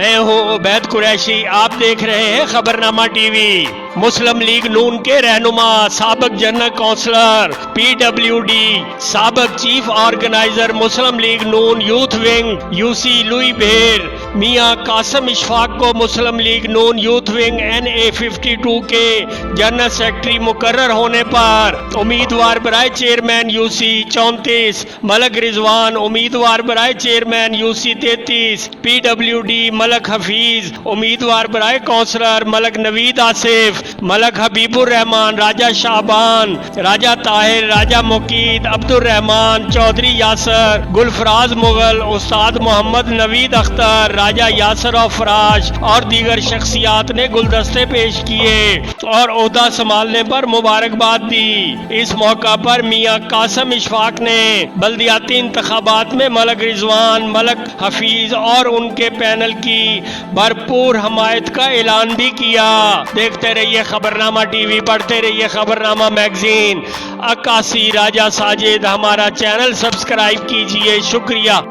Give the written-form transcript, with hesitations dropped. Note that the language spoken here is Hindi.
मैं हूँ उबैद कुरैशी, आप देख रहे हैं खबरनामा टीवी। मुस्लिम लीग नून के रहनुमा, साबिक जनरल काउंसलर PWD, साबिक चीफ ऑर्गेनाइजर मुस्लिम लीग नून यूथ विंग UC लुई भेर मियां कासिम इशफाक को मुस्लिम लीग नून यूथ विंग NA52 के जनरल सेक्रेटरी मुकर्रर होने पर उम्मीदवार बराए चेयरमैन UC 34 मलक रिजवान, उम्मीदवार बराए chairman UC 33 PWD Malik Hafeez, उम्मीदवार बराए काउंसलर मलक नवीद आसिफ, मलक हबीबुर रहमान, राजा शाबान, राजा ताहिर, राजा मुकीद, अब्दुल रहमान, चौधरी यासर, गुलफराज मुगल, उस्ताद मोहम्मद नवीद अख्तर, राजा यासर और फराश और दीगर शख्सियात ने गुलदस्ते पेश किए और ओहदा संभालने पर मुबारकबाद दी। इस मौका पर मियां कासिम इशफाक ने बल्दियाती इंतखाबात में मलक रिजवान, मलक हफीज और उनके पैनल की भरपूर हमायत का ऐलान भी किया। देखते रहिए खबरनामा टीवी, पढ़ते रहिए खबरनामा मैगजीन। अक्कासी राजा साजिद, हमारा चैनल सब्सक्राइब कीजिए। शुक्रिया।